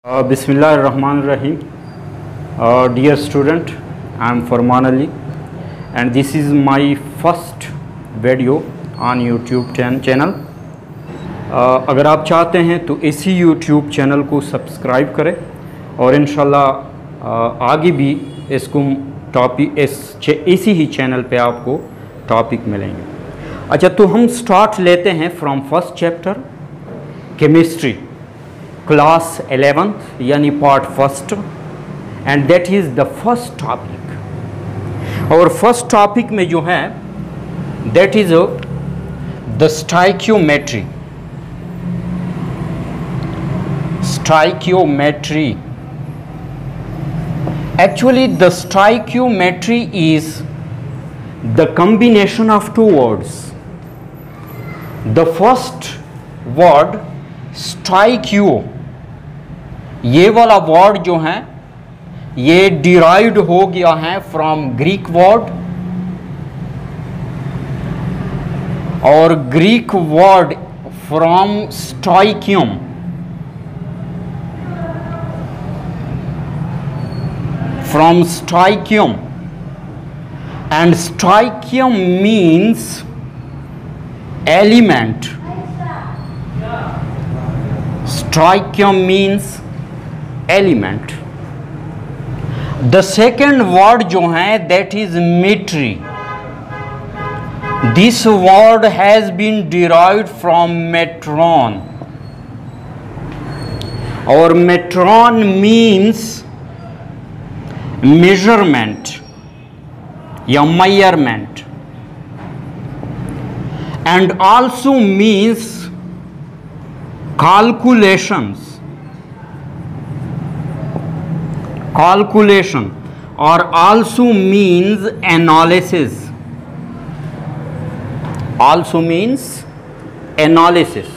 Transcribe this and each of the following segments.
Bismillahirrahmanirrahim. Dear student, I am Farman Ali and this is my first video on YouTube channel. अगर आप चाहते हैं तो इसी YouTube चैनल को सब्सक्राइब करें और इंशाल्लाह आगे भी इसको टॉपिक इसी ही चैनल पे आपको टॉपिक मिलेंगे. अच्छा, तो हम स्टार्ट लेते हैं from first chapter chemistry class 11th यानी part first, and that is the first topic. और फर्स्ट टॉपिक में जो है that is the stoichiometry. Stoichiometry, actually the stoichiometry is the combination of two words. The first word stoichio, ये वाला word जो है ये डिराइव्ड हो गया है फ्रॉम ग्रीक वर्ड, और Greek word from stoichium. From stoichium, and stoichium means element. Stoichium means element. The second word जो है that is metry. This word has been derived from metron, or metron means measurement या measurement, and also means calculations, calculation, or also means analysis, also means analysis.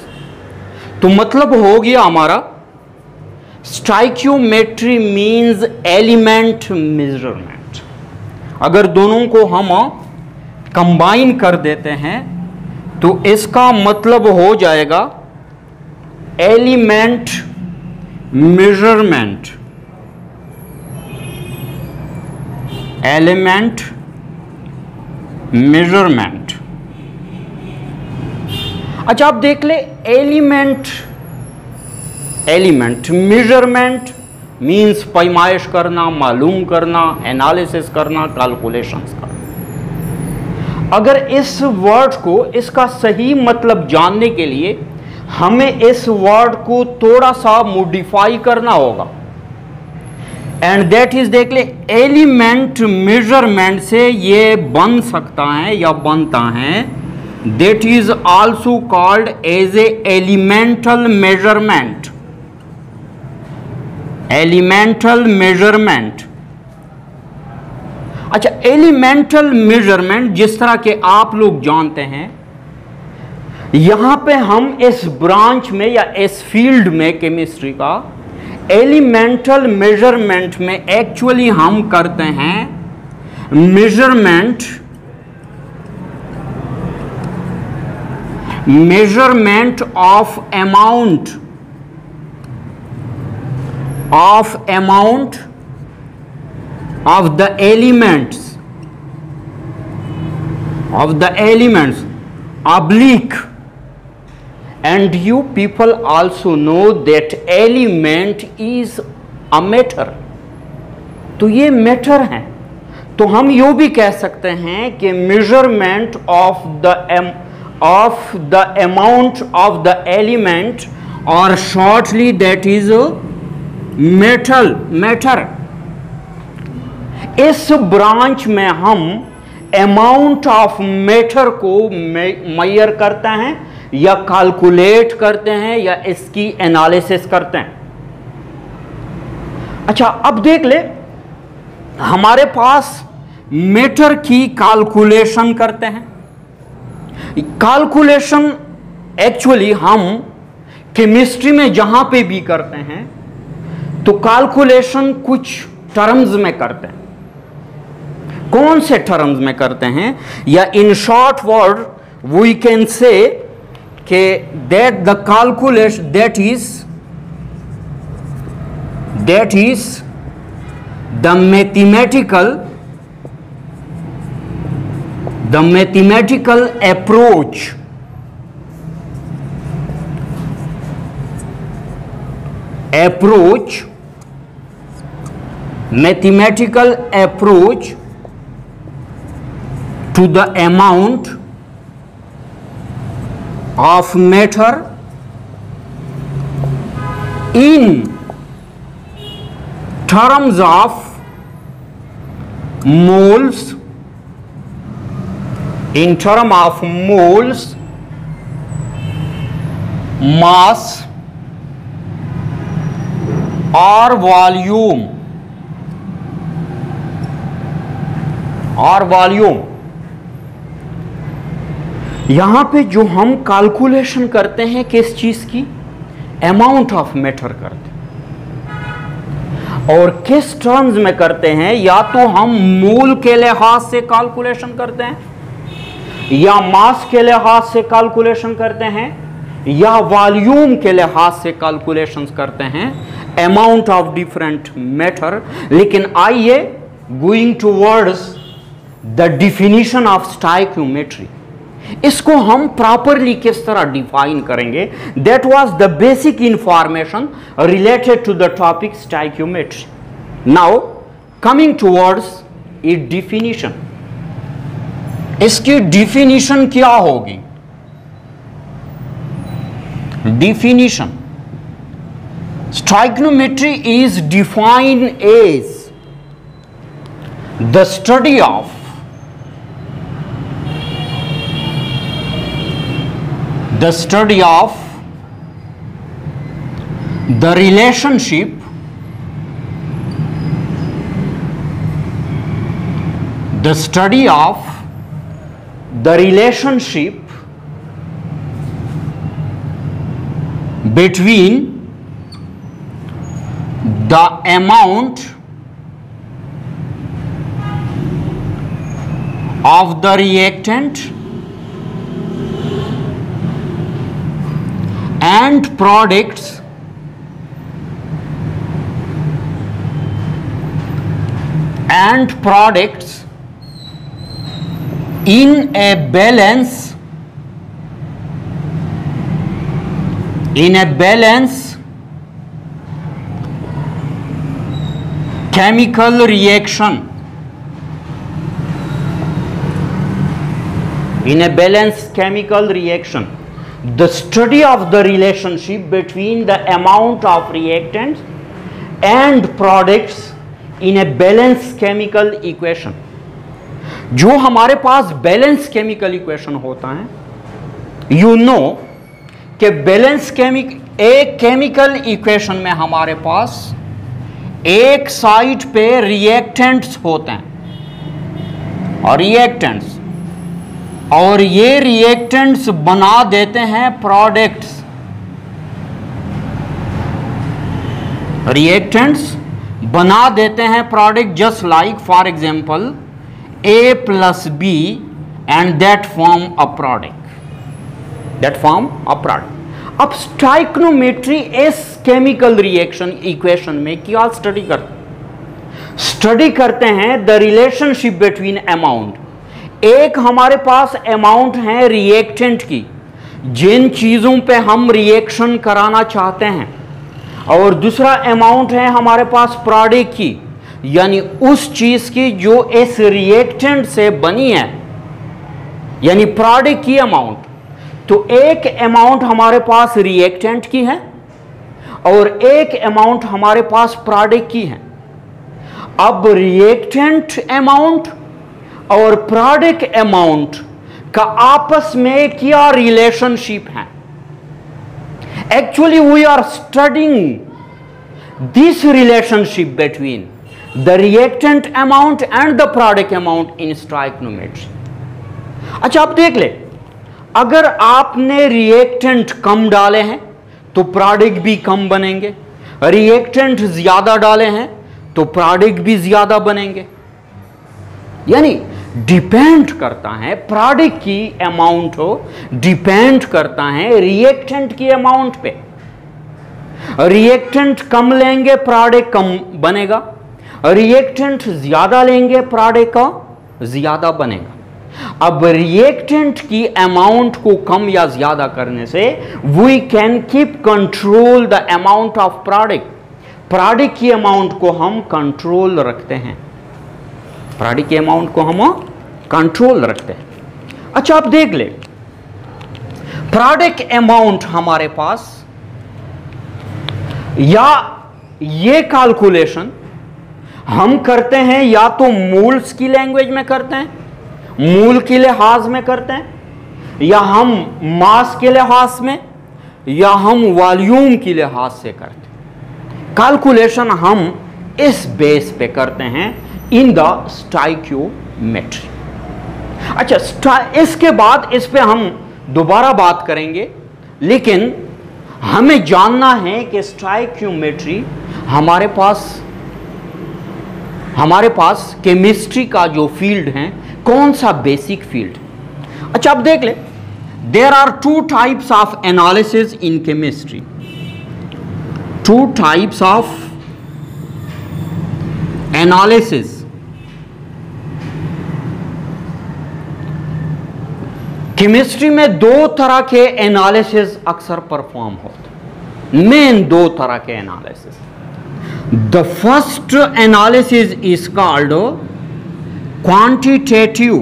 तो मतलब हो गया हमारा stoichiometry means element measurement. अगर दोनों को हम कंबाइन कर देते हैं तो इसका मतलब हो जाएगा एलिमेंट मेजरमेंट. Element measurement. अच्छा, आप देख ले, एलिमेंट मेजरमेंट मीन्स पैमाइश करना, मालूम करना, एनालिसिस करना, कैलकुलेशंस करना. अगर इस वर्ड को, इसका सही मतलब जानने के लिए हमें इस वर्ड को थोड़ा सा मॉडिफाई करना होगा, एंड दैट इज, देख ले, एलिमेंट मेजरमेंट से ये बन सकता है या बनता है, that is also called as a elemental measurement. Elemental measurement. अच्छा, एलिमेंटल मेजरमेंट जिस तरह के आप लोग जानते हैं, यहां पे हम इस ब्रांच में या इस फील्ड में केमिस्ट्री का एलिमेंटल मेजरमेंट में एक्चुअली हम करते हैं measurement of amount of the elements oblique, and you people also know that element is a matter. तो ये मैटर है. तो हम यो भी कह सकते हैं कि measurement of the amount of the element, और शॉर्टली दैट इज मैटर. इस ब्रांच में हम अमाउंट ऑफ मैटर को मेजर करते हैं या कैलकुलेट करते हैं या इसकी एनालिसिस करते हैं. अच्छा, अब देख ले, हमारे पास मैटर की कैलकुलेशन करते हैं. कैलकुलेशन एक्चुअली हम केमिस्ट्री में जहां पे भी करते हैं तो कैलकुलेशन कुछ टर्म्स में करते हैं. कौन से टर्म्स में करते हैं, या in short word we can say कि that the calculation that is that is the mathematical approach to the amount of matter in terms of moles, mass or volume यहां पे जो हम कैलकुलेशन करते हैं किस चीज की, अमाउंट ऑफ मैटर करते हैं, और किस टर्म्स में करते हैं, या तो हम मोल के लिहाज से कैलकुलेशन करते हैं, या मास के लिहाज से कैलकुलेशन करते हैं, या वॉल्यूम के लिहाज से कैलकुलेशन करते हैं, अमाउंट ऑफ डिफरेंट मैटर। लेकिन आइए going towards the definition of stoichiometry, इसको हम प्रॉपरली किस तरह डिफाइन करेंगे, that was the basic information related to the topic stoichiometry. Now coming towards it definition, इसकी डिफिनीशन क्या होगी? Definition, stoichiometry is defined as the study of the study of the relationship between the amount of the reactant and products in a balanced chemical reaction, the study of the relationship between the amount of reactants and products in a balanced chemical equation। जो हमारे पास balance chemical equation होता है, you know कि balance एक chemical equation में हमारे पास एक side पे रिएक्टेंट्स होते हैं और ये रिएक्टेंट्स बना देते हैं products, just like for example A plus B and that form a product, अब स्टोइकियोमेट्री इस केमिकल रिएक्शन इक्वेशन में क्या स्टडी करते हैं द रिलेशनशिप बिटवीन अमाउंट। एक हमारे पास अमाउंट है रिएक्टेंट की, जिन चीजों पे हम रिएक्शन कराना चाहते हैं, और दूसरा अमाउंट है हमारे पास प्रोडक्ट की, यानी उस चीज की जो इस रिएक्टेंट से बनी है, यानी प्रोडक्ट की अमाउंट। तो एक अमाउंट हमारे पास रिएक्टेंट की है और एक अमाउंट हमारे पास प्रोडक्ट की है। अब रिएक्टेंट अमाउंट और प्रोडक्ट अमाउंट का आपस में क्या रिलेशनशिप है? Actually we are studying this relationship between the reactant amount and the product amount in stoichiometry। अच्छा, आप देख ले, अगर आपने रिएक्टेंट कम डाले हैं तो प्रोडक्ट भी कम बनेंगे, रिएक्टेंट ज्यादा डाले हैं तो प्रोडक्ट भी ज्यादा बनेंगे। यानी डिपेंड करता है प्रोडक्ट की अमाउंट हो, डिपेंड करता है रिएक्टेंट की अमाउंट पे। रिएक्टेंट कम लेंगे प्रोडक्ट कम बनेगा, रिएक्टेंट ज्यादा लेंगे प्रोडक्ट का ज्यादा बनेगा। अब रिएक्टेंट की अमाउंट को कम या ज्यादा करने से we can keep control the amount of product की अमाउंट को हम कंट्रोल रखते हैं, प्रोडक्ट की अमाउंट को हम कंट्रोल रखते हैं। अच्छा आप देख ले, प्रोडक्ट अमाउंट हमारे पास या ये कैलकुलेशन हम करते हैं या तो मूल्स की लैंग्वेज में करते हैं, मूल के लिहाज में करते हैं, या हम मास के लिहाज में, या हम वॉल्यूम के लिहाज से करते हैं। कैलकुलेशन हम इस बेस पे करते हैं इन द स्टोइकियोमेट्री। अच्छा इसके बाद इस पे हम दोबारा बात करेंगे, लेकिन हमें जानना है कि स्टोइकियोमेट्री हमारे पास केमिस्ट्री का जो फील्ड है कौन सा बेसिक फील्ड। अच्छा आप देख ले, there are two types of analysis in chemistry, two types of analysis. Chemistry में दो तरह के एनालिसिस अक्सर परफॉर्म होते, मेन दो तरह के analysis. The first analysis is called quantitative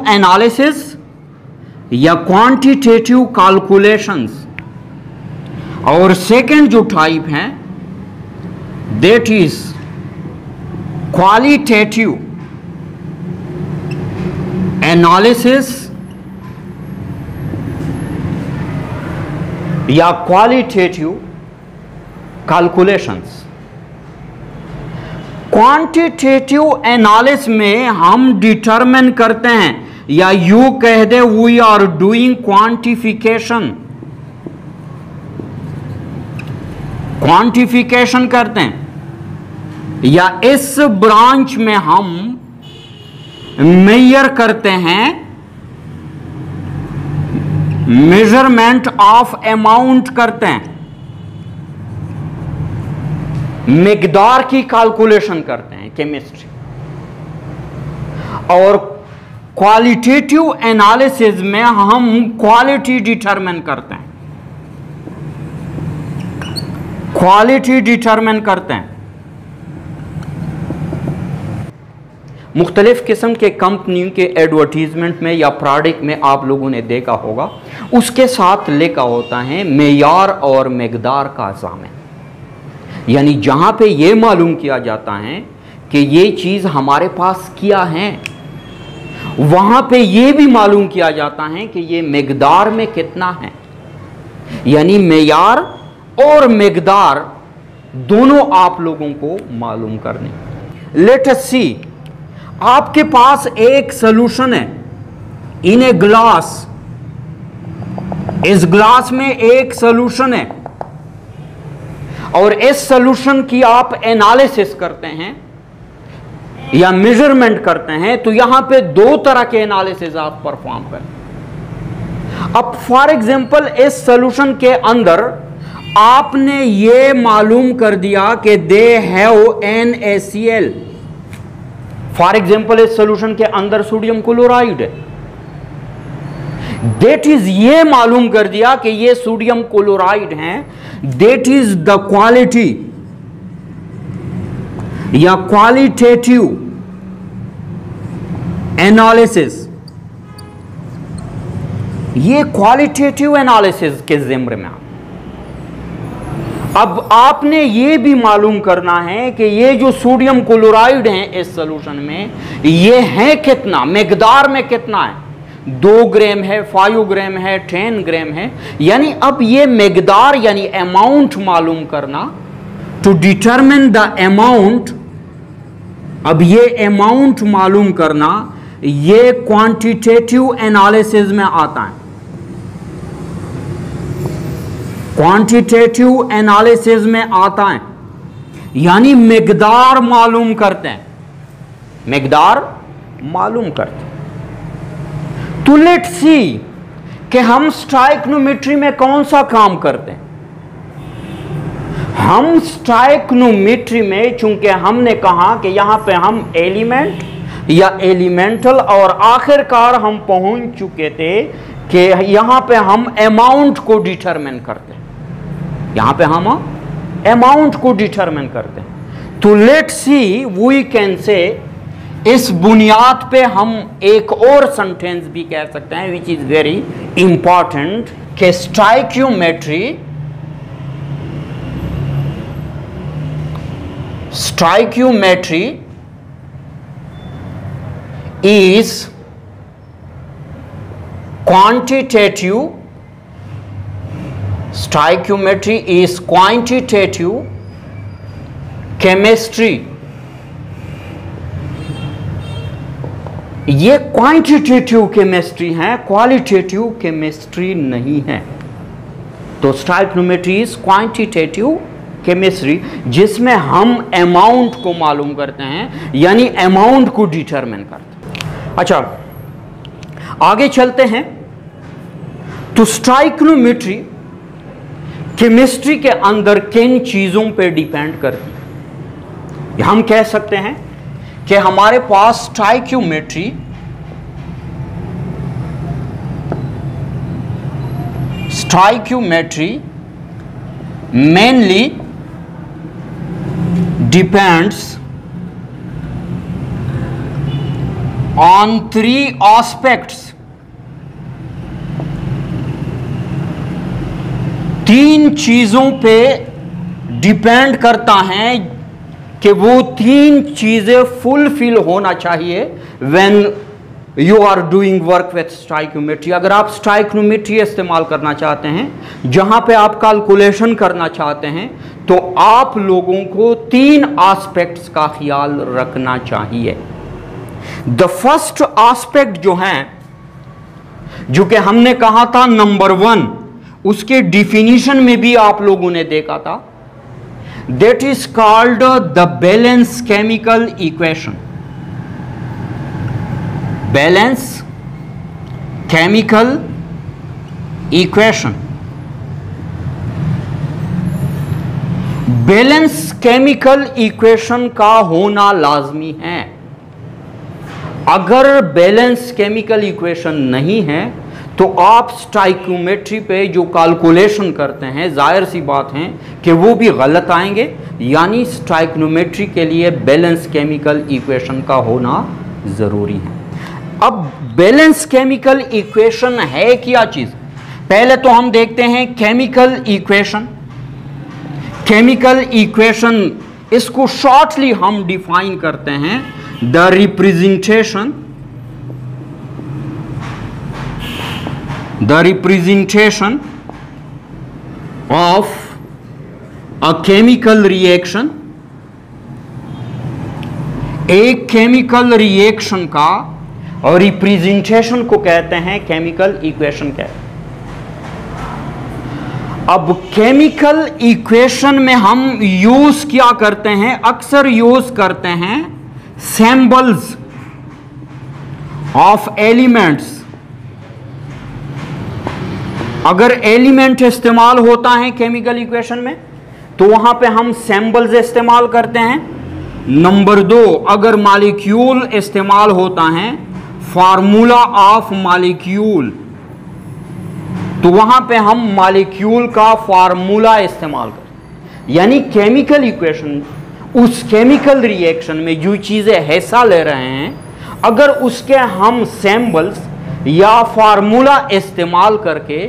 analysis या क्वांटिटेटिव कैलकुलेशंस, और सेकंड जो टाइप है दैट इज क्वालिटेटिव एनालिसिस या क्वालिटेटिव कैलकुलेशंस। क्वांटिटेटिव एनालिसिस में हम डिटरमिन करते हैं, या यू कह दे वी आर डूइंग क्वांटिफिकेशन करते हैं, या इस ब्रांच में हम मेजर करते हैं, मेजरमेंट ऑफ अमाउंट करते हैं, मिकदार की कैलकुलेशन करते हैं केमिस्ट्री। और क्वालिटेटिव एनालिसिस में हम क्वालिटी डिटरमिन करते हैं, क्वालिटी डिटरमिन करते हैं। मुख्तलिफ किस्म के कंपनियों के एडवर्टीजमेंट में या प्रोडक्ट में आप लोगों ने देखा होगा, उसके साथ लिखा होता है मेयार और मिकदार का ज़ामिन, यानी जहां पे ये मालूम किया जाता है कि ये चीज़ हमारे पास क्या है, वहां पे ये भी मालूम किया जाता है कि ये मिकदार में कितना है, यानी मेयार और मिकदार दोनों आप लोगों को मालूम करने। लेट अस सी, आपके पास एक सॉल्यूशन है इन ए ग्लास, इस ग्लास में एक सॉल्यूशन है, और इस सॉल्यूशन की आप एनालिसिस करते हैं या मेजरमेंट करते हैं, तो यहां पे दो तरह के एनालिसिस आप परफॉर्म करें। अब फॉर एग्जांपल इस सॉल्यूशन के अंदर आपने ये मालूम कर दिया कि they have NaCl। For example इस सोल्यूशन के अंदर सोडियम क्लोराइड है, दैट इज ये मालूम कर दिया कि ये सोडियम क्लोराइड है, दैट इज द क्वालिटी या क्वालिटेटिव एनालिसिस। ये क्वालिटेटिव एनालिसिस के जिम्मे में। अब आपने ये भी मालूम करना है कि ये जो सोडियम क्लोराइड है इस सॉल्यूशन में, ये है कितना, मिकदार में कितना है, 2 ग्राम है, 5 ग्राम है, 10 ग्राम है, यानी अब ये मिकदार यानी अमाउंट मालूम करना, टू डिटरमिन द अमाउंट। अब ये अमाउंट मालूम करना ये क्वांटिटेटिव एनालिसिस में आता है, क्वांटिटेटिव एनालिसिस में आता है, यानी मिकदार मालूम करते हैं, मिकदार मालूम करते हैं। तो लेट्स सी कि हम स्टाइक्नोमेट्री में कौन सा काम करते हैं। हम स्टाइक्नोमेट्री में, चूंकि हमने कहा कि यहां पे हम एलिमेंट या एलिमेंटल, और आखिरकार हम पहुंच चुके थे कि यहां पे हम अमाउंट को डिटरमिन करते हैं। यहां पे हम अमाउंट को डिटरमिन करते हैं। तो लेट्स सी, वी कैन से, इस बुनियाद पे हम एक और सेंटेंस भी कह सकते हैं विच इज वेरी इंपॉर्टेंट, कि stoichiometry is quantitative. Stoichiometry is quantitative chemistry. ये क्वांटिटेटिव केमिस्ट्री है, क्वालिटेटिव केमिस्ट्री नहीं है। तो स्टाइक्नोमेट्री इज क्वांटिटेटिव केमिस्ट्री, जिसमें हम अमाउंट को मालूम करते हैं, यानी अमाउंट को डिटरमिन करते हैं। अच्छा, आगे चलते हैं। तो स्टाइक्नोमेट्री केमिस्ट्री के अंदर किन चीजों पे डिपेंड करती है। हम कह सकते हैं कि हमारे पास stoichiometry mainly depends on three aspects. तीन चीजों पे डिपेंड करता है कि वो तीन चीजें फुलफिल होना चाहिए when you are doing work with stoichiometry. अगर आप स्टाइक्योमेट्री इस्तेमाल करना चाहते हैं, जहां पे आप कैलकुलेशन करना चाहते हैं, तो आप लोगों को तीन एस्पेक्ट्स का ख्याल रखना चाहिए। द फर्स्ट एस्पेक्ट जो है, जो कि हमने कहा था नंबर 1, उसके डिफिनीशन में भी आप लोगों ने देखा था, that is called the balance chemical equation. Balance chemical equation. Balance chemical equation का होना लाजमी है। अगर बैलेंस केमिकल इक्वेशन नहीं है तो आप स्टाइक्योमेट्री पे जो कैलकुलेशन करते हैं, जाहिर सी बात है कि वो भी गलत आएंगे। यानी स्टाइक्योमेट्री के लिए बैलेंस केमिकल इक्वेशन का होना जरूरी है। अब बैलेंस केमिकल इक्वेशन है क्या चीज, पहले तो हम देखते हैं केमिकल इक्वेशन। केमिकल इक्वेशन, इसको शॉर्टली हम डिफाइन करते हैं, the representation of a chemical reaction। एक केमिकल रिएक्शन का और रिप्रेजेंटेशन को कहते हैं केमिकल इक्वेशन कहते हैं। अब केमिकल इक्वेशन में हम यूज क्या करते हैं, अक्सर यूज करते हैं सिंबल्स ऑफ एलिमेंट्स। अगर एलिमेंट इस्तेमाल होता है केमिकल इक्वेशन में तो वहां पे हम सिंबल्स इस्तेमाल करते हैं। नंबर 2, अगर मॉलिक्यूल इस्तेमाल होता है, फार्मूला ऑफ मॉलिक्यूल, तो वहां पे हम मॉलिक्यूल का फार्मूला इस्तेमाल करते हैं। यानी केमिकल इक्वेशन, उस केमिकल रिएक्शन में जो चीजें हिस्सा ले रहे हैं, अगर उसके हम सिंबल्स या फार्मूला इस्तेमाल करके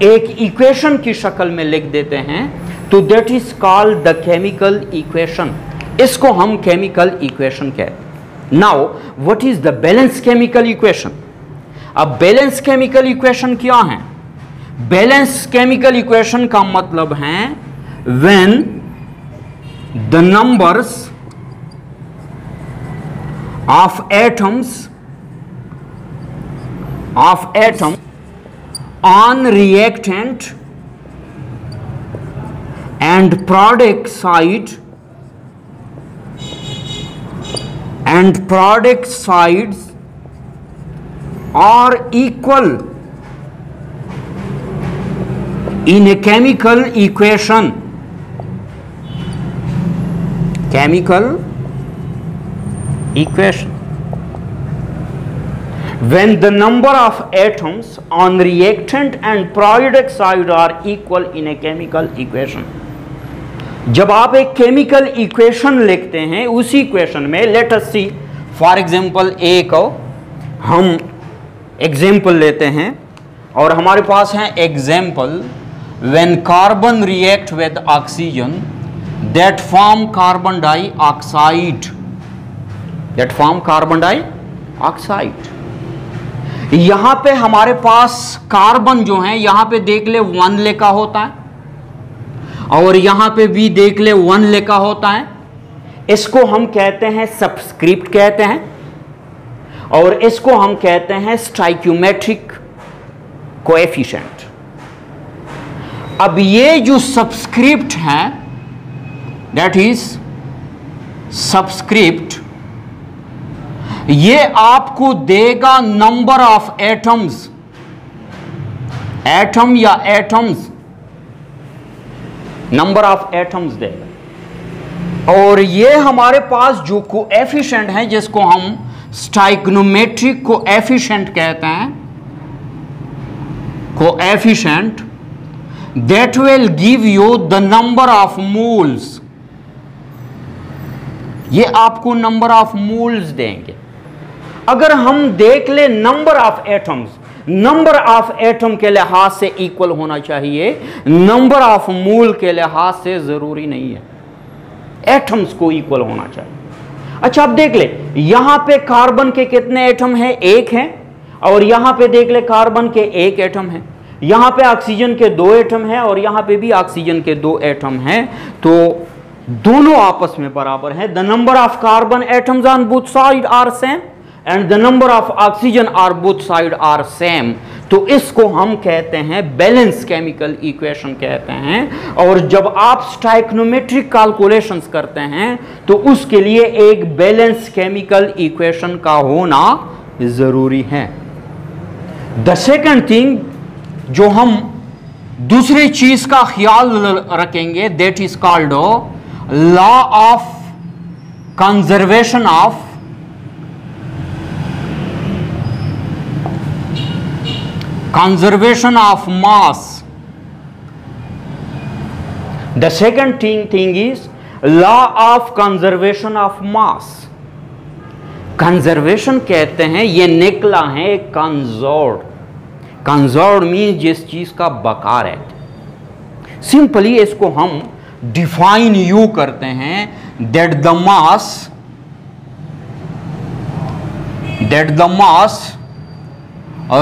एक इक्वेशन की शक्ल में लिख देते हैं, तो that is called the chemical equation. इसको हम केमिकल इक्वेशन कहते हैं। Now what is the balance chemical equation. अब बैलेंस केमिकल इक्वेशन क्या है? बैलेंस केमिकल इक्वेशन का मतलब है when the numbers of atoms on reactant and product sides are equal in a chemical equation, when the number of atoms on reactant and product side are equal in a chemical equation. जब आप एक chemical equation लिखते हैं, उसी equation में let us see for example एक हम example लेते हैं और हमारे पास है example when carbon react with oxygen that form carbon dioxide, यहां पे हमारे पास कार्बन जो है यहां पे देख ले 1 लिखा होता है और यहां पे भी देख ले 1 लिखा होता है। इसको हम कहते हैं सबस्क्रिप्ट कहते हैं और इसको हम कहते हैं स्टाइक्योमेट्रिक कोएफिशिएंट। अब ये जो सबस्क्रिप्ट है दैट इज सबस्क्रिप्ट, ये आपको देगा नंबर ऑफ एटम्स, एटम या एटम्स, नंबर ऑफ एटम्स देगा। और ये हमारे पास जो कोएफिशिएंट है जिसको हम स्टाइक्योमेट्रिक कोएफिशिएंट कहते हैं, coefficient that will give you the number of moles, ये आपको नंबर ऑफ मोल्स देंगे। अगर हम देख ले number of atoms, number of atom के लिहाज से इक्वल होना चाहिए, नंबर ऑफ मोल के लिहाज से जरूरी नहीं है, एटम्स को इक्वल होना चाहिए। अच्छा अब देख ले यहां पे कार्बन के कितने एटम हैं, 1 है, और यहां पे देख ले कार्बन के 1 एटम है, यहां पे ऑक्सीजन के 2 एटम है और यहां पे भी ऑक्सीजन के 2 एटम हैं, तो दोनों आपस में बराबर है। The number of carbon atoms on both side are same and the number of oxygen are both side are same, तो इसको हम कहते हैं बैलेंस केमिकल इक्वेशन कहते हैं। और जब आप स्टाइक्योमेट्रिक कैलकुलेशंस करते हैं तो उसके लिए एक बैलेंस केमिकल इक्वेशन का होना जरूरी है। द सेकंड थिंग जो हम दूसरी चीज का ख्याल रखेंगे that is called law of conservation of mass. The second thing is law of conservation of mass. Conservation कहते हैं, ये निकला है कंजर्व्ड, कंजर्व्ड मीन जिस चीज का बका रहता। सिंपली इसको हम डिफाइन यू करते हैं that the mass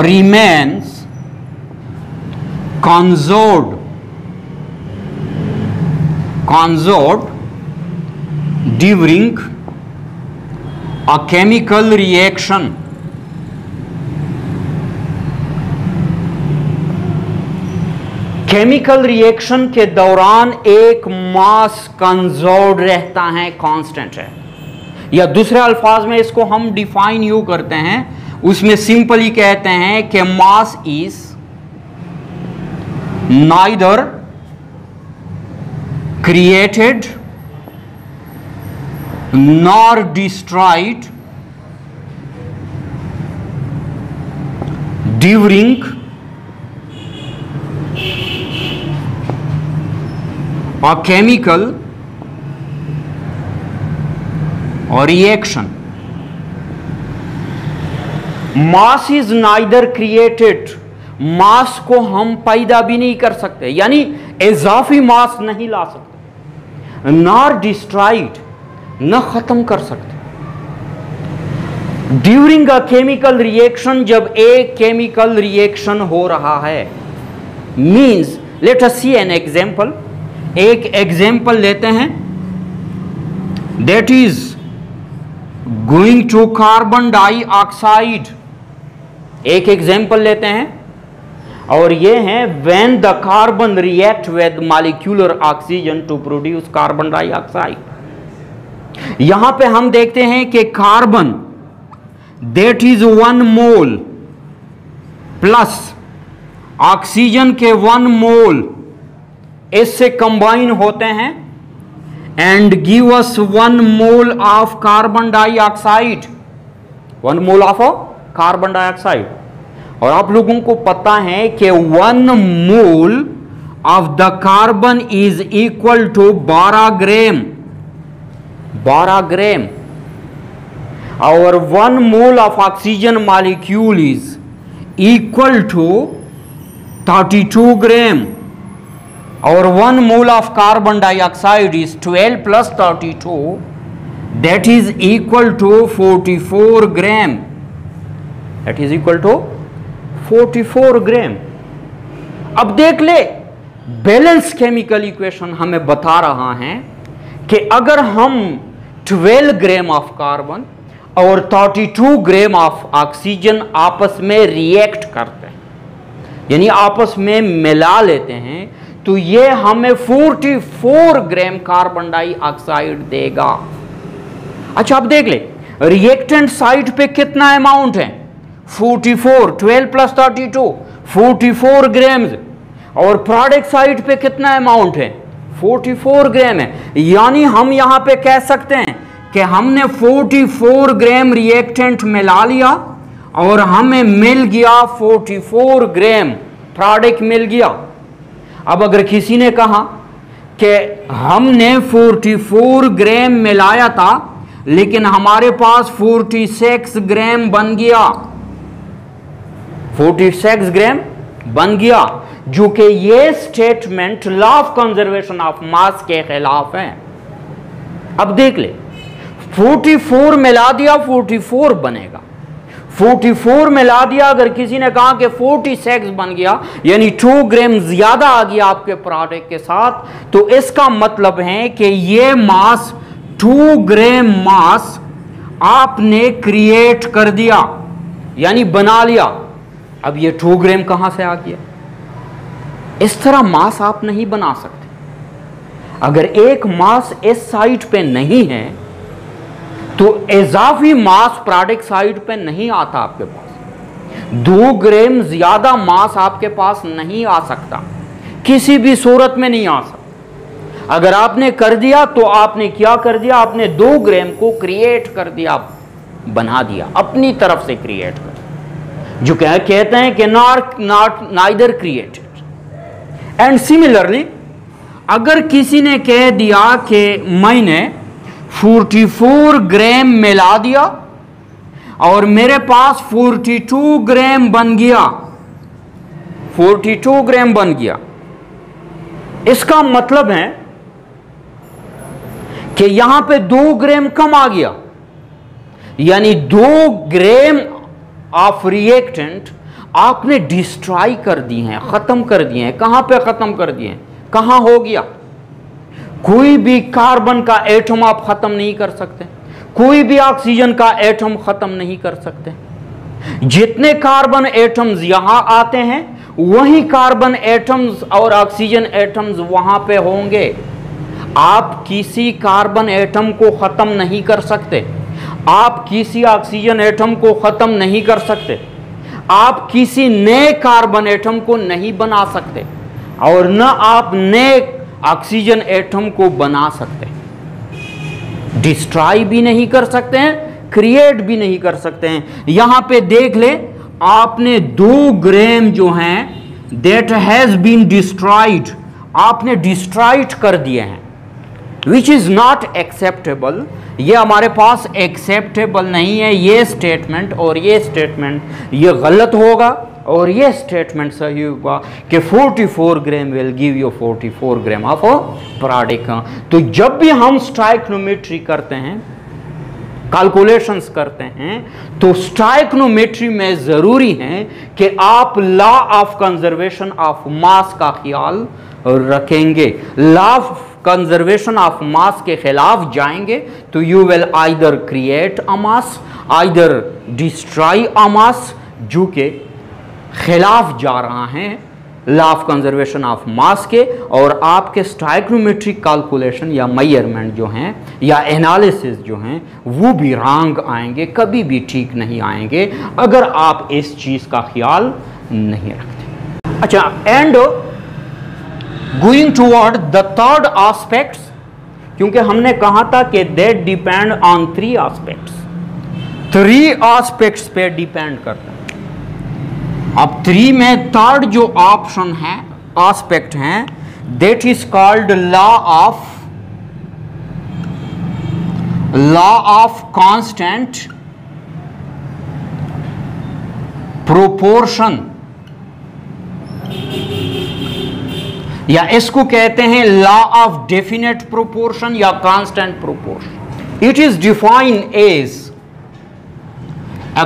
remains conserved during a chemical reaction. Chemical reaction के दौरान एक मास कंजर्व्ड रहता है, कांस्टेंट है, या दूसरे अल्फाज में इसको हम डिफाइन यू करते हैं, उसमें सिंपली कहते हैं कि mass is neither created nor destroyed during a chemical or reaction. Mass is neither created, mass को हम पैदा भी नहीं कर सकते, यानी इजाफी मास नहीं ला सकते, नॉर डिस्ट्रॉयड, न खत्म कर सकते। ड्यूरिंग अ केमिकल रिएक्शन, जब एक केमिकल रिएक्शन हो रहा है, means let us see an example. एक एग्जांपल लेते हैं that is going to carbon dioxide. एक एग्जांपल लेते हैं और ये है when the carbon react with molecular oxygen to produce carbon dioxide. यहां पे हम देखते हैं कि carbon that is 1 mole plus oxygen के 1 मोल इससे कंबाइन होते हैं and give us 1 mole of carbon dioxide, 1 mole of carbon dioxide. और आप लोगों को पता है कि 1 mole of the carbon is equal to 12 gram, 12 gram. और 1 mole of oxygen molecule is equal to 32 gram. और 1 mole of carbon dioxide is 12 plus 32, that is equal to 44 gram, that is equal to 44 gram. अब देख ले, balance chemical equation हमें बता रहा है कि अगर हम 12 ग्राम ऑफ कार्बन और 32 ग्राम ऑफ ऑक्सीजन आपस में रिएक्ट करते हैं, यानी आपस में मिला लेते हैं, तो ये हमें 44 ग्राम कार्बन डाइऑक्साइड देगा। अच्छा, अब देख ले, रिएक्टेंट साइड पे कितना अमाउंट है? 44, 12 प्लस 32, 44 ग्राम। और प्रोडक्ट साइड पे कितना अमाउंट है? 44 ग्राम है। यानी हम यहां पे कह सकते हैं कि हमने 44 ग्राम रिएक्टेंट मिला लिया और हमें मिल गया 44 ग्राम प्रोडक्ट मिल गया। अब अगर किसी ने कहा कि हमने 44 ग्राम मिलाया था लेकिन हमारे पास 46 ग्राम बन गया, 46 ग्राम बन गया, जो कि ये statement law of conservation of mass के खिलाफ है। अब देख ले, 44 मिला दिया 44 बनेगा, 44 मिला दिया, अगर किसी ने कहा कि 46 बन गया यानी 2 ग्राम ज्यादा आ गया आपके प्रोडक्ट के साथ, तो इसका मतलब है कि ये मास 2 ग्राम मास आपने क्रिएट कर दिया, यानी बना लिया। अब ये 2 ग्राम कहां से आ गया? इस तरह मास आप नहीं बना सकते। अगर एक मास इस साइड पे नहीं है तो इजाफी मास प्रोडक्ट साइड पे नहीं आता आपके पास। 2 ग्राम ज्यादा मास आपके पास नहीं आ सकता, किसी भी सूरत में नहीं आ सकता। अगर आपने कर दिया तो आपने क्या कर दिया? आपने 2 ग्राम को क्रिएट कर दिया, बना दिया, अपनी तरफ से क्रिएट कर, जो क्या कहते हैं कि नाइदर क्रिएटेड। एंड सिमिलरली अगर किसी ने कह दिया कि मैंने 44 ग्राम मिला दिया और मेरे पास 42 ग्राम बन गया, 42 ग्राम बन गया, इसका मतलब है कि यहां पे 2 ग्राम कम आ गया, यानी 2 ग्राम ऑफ रिएक्टेंट आपने डिस्ट्रॉय कर दी हैं, खत्म कर दिए हैं। कहां पे खत्म कर दिए हैं? कहां हो गया? कोई भी कार्बन का एटम आप खत्म नहीं कर सकते, कोई भी ऑक्सीजन का एटम खत्म नहीं कर सकते। जितने कार्बन एटम्स यहां आते हैं वही कार्बन एटम्स और ऑक्सीजन एटम्स वहां पे होंगे। आप किसी कार्बन एटम को खत्म नहीं कर सकते, आप किसी ऑक्सीजन एटम को खत्म नहीं कर सकते, आप किसी नए कार्बन एटम को नहीं बना सकते और न आप नए ऑक्सीजन एटम को बना सकते, डिस्ट्रॉय भी नहीं कर सकते हैं, क्रिएट भी नहीं कर सकते हैं। यहां पे देख ले, आपने 2 ग्राम जो हैं दैट हैज बीन डिस्ट्रॉयड, आपने डिस्ट्रॉयड कर दिए हैं, विच इज नॉट एक्सेप्टेबल। ये हमारे पास एक्सेप्टेबल नहीं है ये स्टेटमेंट, और ये स्टेटमेंट ये गलत होगा और ये स्टेटमेंट सही होगा कि 44 gram will give you 44 gram of product. तो जब भी हम स्टोइकियोमेट्री करते हैं, कैलकुलेशंस करते हैं, तो स्टोइकियोमेट्री में जरूरी है कि आप law of conservation of mass का ख्याल रखेंगे। Law of conservation of mass के खिलाफ जाएंगे तो you will either create a mass, either destroy a mass, जो के खिलाफ जा रहा है law of conservation of mass के। और आपके स्टोइकियोमेट्रिक कैलकुलेशन या मेजरमेंट जो हैं या एनालिसिस जो हैं वो भी रॉन्ग आएंगे, कभी भी ठीक नहीं आएंगे अगर आप इस चीज़ का ख्याल नहीं रखते। अच्छा, and going toward the third aspects, क्योंकि हमने कहा था कि that depend on 3 aspects, 3 aspects पे डिपेंड करता है। अब 3 में थर्ड जो ऑप्शन है, एस्पेक्ट है, that is called law of constant proportion, या इसको कहते हैं लॉ ऑफ डेफिनेट प्रोपोर्शन या constant proportion. It is defined as a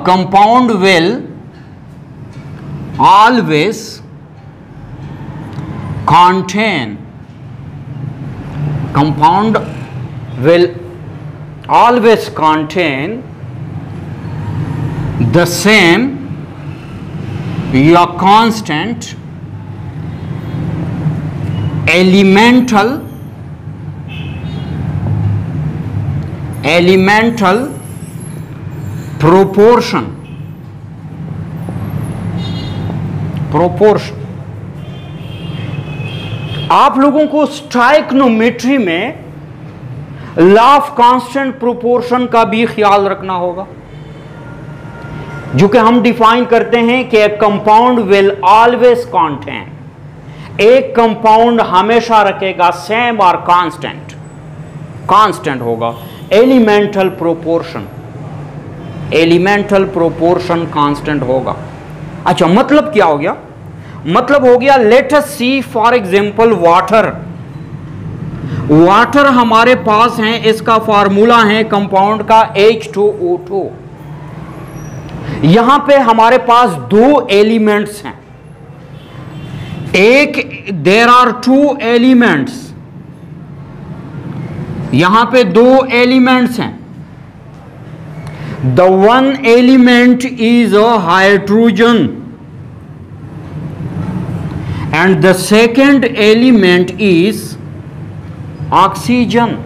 compound will always contain the same या constant elemental proportion। आप लोगों को स्टाइक्नोमेट्री में लॉ ऑफ कांस्टेंट प्रोपोर्शन का भी ख्याल रखना होगा, जो कि हम डिफाइन करते हैं कि कंपाउंड विल ऑलवेज कॉन्टेन, एक कंपाउंड हमेशा रखेगा सेम और कांस्टेंट होगा, एलिमेंटल प्रोपोर्शन कांस्टेंट होगा। अच्छा, मतलब क्या हो गया? मतलब हो गया, let us see for example water हमारे पास है, इसका फार्मूला है कंपाउंड का H2O2। यहां पे हमारे पास 2 एलिमेंट्स हैं, देयर आर 2 एलिमेंट्स, यहां पे 2 एलिमेंट्स हैं। The one element is a hydrogen and the second element is oxygen.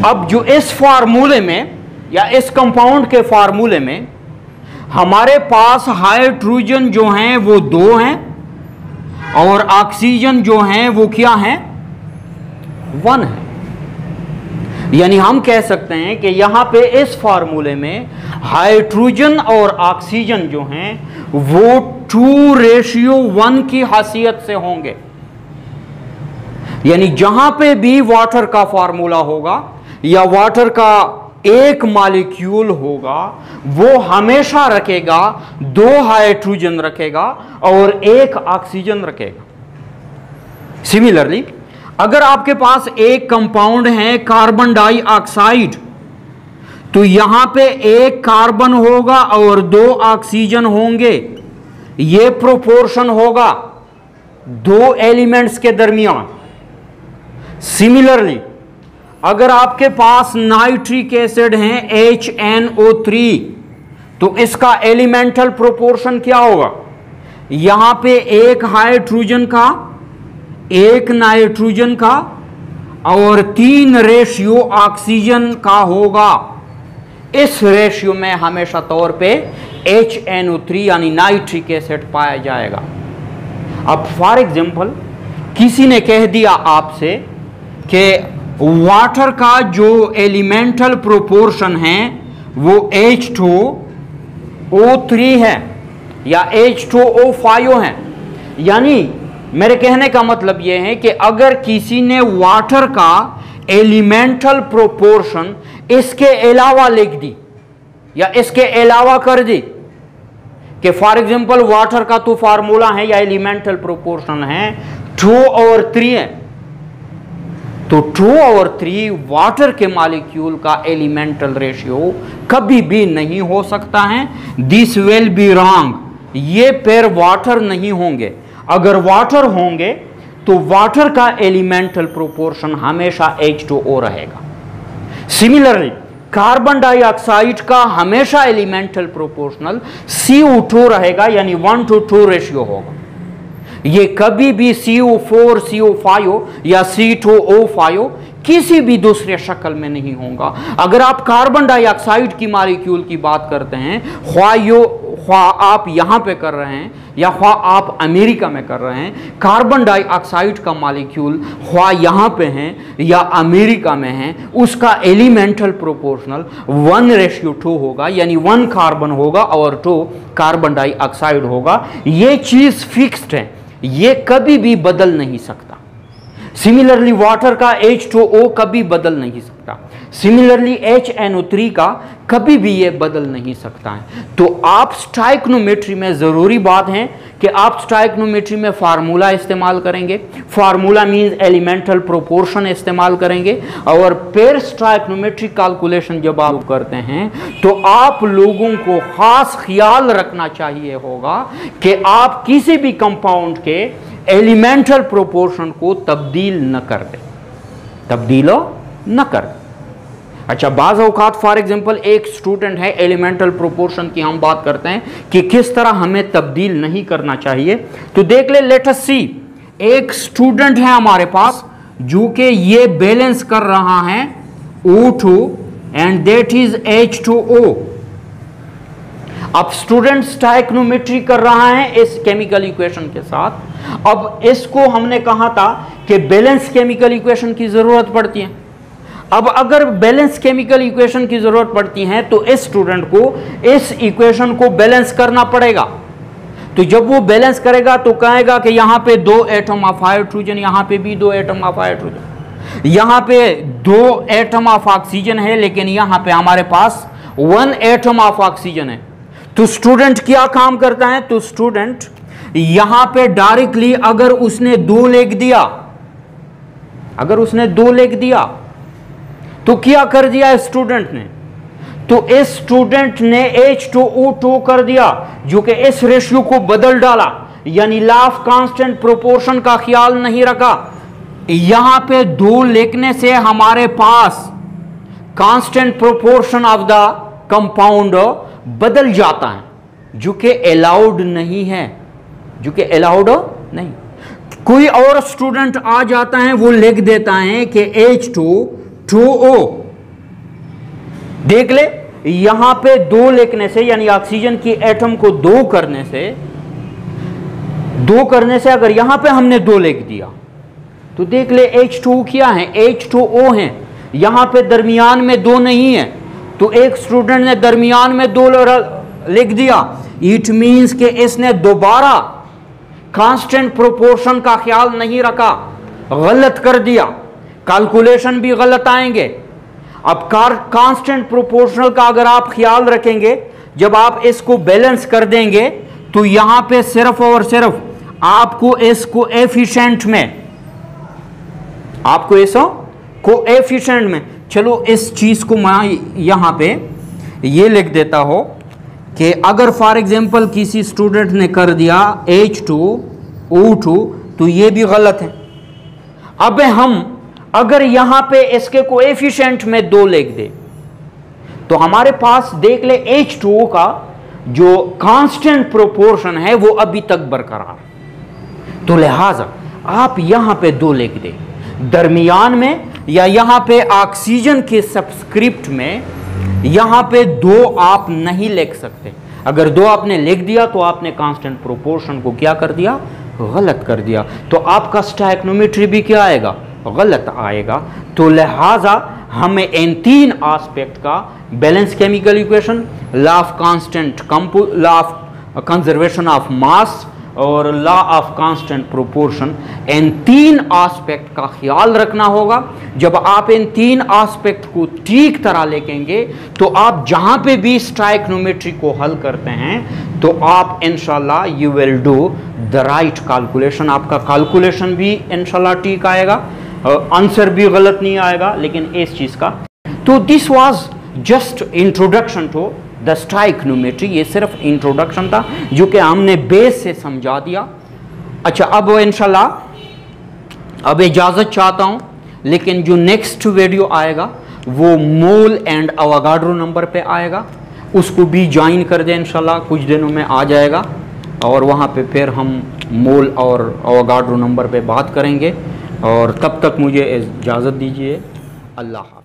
अब जो इस फार्मूले में या इस कंपाउंड के फार्मूले में हमारे पास हाइड्रोजन जो हैं वो 2 हैं और ऑक्सीजन जो हैं वो क्या हैं? 1 है। यानी हम कह सकते हैं कि यहां पे इस फार्मूले में हाइड्रोजन और ऑक्सीजन जो हैं वो 2:1 की हैसियत से होंगे। यानी जहां पे भी वाटर का फार्मूला होगा या वाटर का एक मॉलिक्यूल होगा, वो हमेशा रखेगा 2 हाइड्रोजन रखेगा और 1 ऑक्सीजन रखेगा। सिमिलरली, अगर आपके पास एक कंपाउंड है कार्बन डाइऑक्साइड, तो यहां पे 1 कार्बन होगा और 2 ऑक्सीजन होंगे। ये प्रोपोर्शन होगा 2 एलिमेंट्स के दरमियान। सिमिलरली, अगर आपके पास नाइट्रिक एसिड है HNO3, तो इसका एलिमेंटल प्रोपोर्शन क्या होगा? यहां पे 1 हाइड्रोजन का, 1 नाइट्रोजन का और 3 रेशियो ऑक्सीजन का होगा। इस रेशियो में हमेशा तौर पे HNO3 यानी नाइट्रिक एसिड पाया जाएगा। अब फॉर एग्जांपल किसी ने कह दिया आपसे कि वाटर का जो एलिमेंटल प्रोपोर्शन है वो H2O3 है या H2O5 है। यानी मेरे कहने का मतलब यह है कि अगर किसी ने वाटर का एलिमेंटल प्रोपोर्शन इसके अलावा लिख दी या इसके अलावा कर दी कि फॉर एग्जांपल वाटर का तो फार्मूला है या एलिमेंटल प्रोपोर्शन है 2/3 है, तो 2/3 वाटर के मॉलिक्यूल का एलिमेंटल रेशियो कभी भी नहीं हो सकता है। This will be wrong. ये पेयर वाटर नहीं होंगे। अगर वाटर होंगे तो वाटर का एलिमेंटल प्रोपोर्शन हमेशा H2O रहेगा। सिमिलरली, कार्बन डाइऑक्साइड का हमेशा एलिमेंटल प्रोपोर्शनल CO2 रहेगा, यानी 1:2 रेशियो होगा। ये कभी भी CO4 CO5 या C2O5 किसी भी दूसरे शक्ल में नहीं होगा। अगर आप कार्बन डाइऑक्साइड की मॉलिक्यूल की बात करते हैं, ख्वा आप यहाँ पे कर रहे हैं या ख्वा आप अमेरिका में कर रहे हैं, कार्बन डाइऑक्साइड का मॉलिक्यूल ख्वा यहाँ पे हैं या अमेरिका में है, उसका एलिमेंटल प्रोपोर्शनल 1:2 होगा, यानी 1 कार्बन होगा और 2 कार्बन डाइऑक्साइड होगा। ये चीज़ फिक्स्ड है, ये कभी भी बदल नहीं सकता। सिमिलरली वाटर का H2O कभी बदल नहीं सकता, सिमिलरली HNO3 का कभी भी ये बदल नहीं सकता है। तो आप स्टाइक्नोमेट्री में ज़रूरी बात है कि आप स्टाइक्नोमेट्री में फार्मूला इस्तेमाल करेंगे, फार्मूला मीन्स एलिमेंटल प्रोपोर्शन इस्तेमाल करेंगे, और पेयर स्टाइक्नोमेट्री कैलकुलेशन जब आप करते हैं तो आप लोगों को खास ख्याल रखना चाहिए होगा कि आप किसी भी कंपाउंड के एलिमेंटल प्रोपोर्शन को तब्दील न कर दे, तब्दील न कर दे। अच्छा, बाज़ औक़ात फॉर एग्जांपल एक स्टूडेंट है, एलिमेंटल प्रोपोर्शन की हम बात करते हैं कि किस तरह हमें तब्दील नहीं करना चाहिए। तो देख ले, लेट अस सी, एक स्टूडेंट है हमारे पास जो कि ये बैलेंस कर रहा है O2 and that is H2O। अब स्टूडेंट स्टाइक्नोमेट्री कर रहा है इस केमिकल इक्वेशन के साथ। अब इसको हमने कहा था कि बैलेंस केमिकल इक्वेशन की जरूरत पड़ती है। अब अगर बैलेंस केमिकल इक्वेशन की जरूरत पड़ती है तो इस स्टूडेंट को इस इक्वेशन को बैलेंस करना पड़ेगा। तो जब वो बैलेंस करेगा तो कहेगा कि यहाँ पे 2 एटम ऑफ हाइड्रोजन, यहाँ पे भी 2 एटम ऑफ हाइड्रोजन, यहाँ पे 2 एटम ऑफ ऑक्सीजन है, लेकिन यहाँ पे हमारे पास 1 एटम ऑफ ऑक्सीजन है। तो स्टूडेंट क्या काम करता है? तो स्टूडेंट यहां पे डायरेक्टली अगर उसने 2 लिख दिया, अगर उसने 2 लिख दिया तो क्या कर दिया स्टूडेंट ने? तो इस स्टूडेंट ने H2O2 कर दिया, जो कि इस रेशियो को बदल डाला, यानी लॉ ऑफ कांस्टेंट प्रोपोर्शन का ख्याल नहीं रखा। यहां पे 2 लिखने से हमारे पास constant proportion of the compound बदल जाता है, जो कि अलाउड नहीं है, जो कि अलाउड नहीं। कोई और स्टूडेंट आ जाता है, वो लिख देता है कि H2O। देख ले, यहां पे 2 लिखने से, यानी ऑक्सीजन की एटम को 2 करने से अगर यहां पे हमने 2 लिख दिया तो देख ले H2O क्या है? H2O है। यहां पे दरमियान में 2 नहीं है, तो एक स्टूडेंट ने दरमियान में 2 लिख दिया। इट मींस कि इसने दोबारा कांस्टेंट प्रोपोर्शन का ख्याल नहीं रखा, गलत कर दिया, कैलकुलेशन भी गलत आएंगे। अब कांस्टेंट प्रोपोर्शनल का अगर आप ख्याल रखेंगे, जब आप इसको बैलेंस कर देंगे तो यहां पे सिर्फ और सिर्फ आपको इस कोएफिशिएंट में, आपको इस कोएफिशिएंट में, चलो इस चीज को मैं यहां पे ये लिख देता हो कि अगर फॉर एग्जांपल किसी स्टूडेंट ने कर दिया H2O2 तो ये भी गलत है। अब हम अगर यहां पे इसके कोएफिशिएंट में 2 लिख दे तो हमारे पास देख ले H2O का जो कांस्टेंट प्रोपोर्शन है वो अभी तक बरकरार, तो लिहाजा आप यहां पे 2 लिख दे, दरमियान में या यहां पे ऑक्सीजन के सबस्क्रिप्ट में यहां पे 2 आप नहीं लिख सकते। अगर 2 आपने लिख दिया तो आपने कांस्टेंट प्रोपोर्शन को क्या कर दिया? गलत कर दिया। तो आपका स्टाइक्नोमेट्री भी क्या आएगा? गलत आएगा। तो लिहाजा हमें इन 3 एस्पेक्ट का, balance chemical equation, law of constant, law of conservation of mass और लॉ ऑफ कांस्टेंट प्रोपोर्शन, इन 3 एस्पेक्ट का ख्याल रखना होगा। जब आप इन 3 एस्पेक्ट को ठीक तरह लिखेंगे तो आप जहां पे भी स्टाइक्नोमेट्री को हल करते हैं तो आप इंशाल्लाह you will do the right calculation. आपका कैलकुलेशन भी इंशाल्लाह ठीक आएगा, आंसर भी गलत नहीं आएगा, लेकिन इस चीज का। तो this was just introduction to the stoichiometry. ये सिर्फ इंट्रोडक्शन था जो कि हमने बेस से समझा दिया। अच्छा, अब इंशाल्लाह अब इजाज़त चाहता हूँ, लेकिन जो नेक्स्ट वीडियो आएगा वो मोल एंड अवोगाड्रो नंबर पे आएगा, उसको भी ज्वाइन कर दें इंशाल्लाह, कुछ दिनों में आ जाएगा और वहाँ पे फिर हम मोल और अवोगाड्रो नंबर पे बात करेंगे। और तब तक मुझे इजाज़त दीजिए। अल्लाह हाफ़िज़।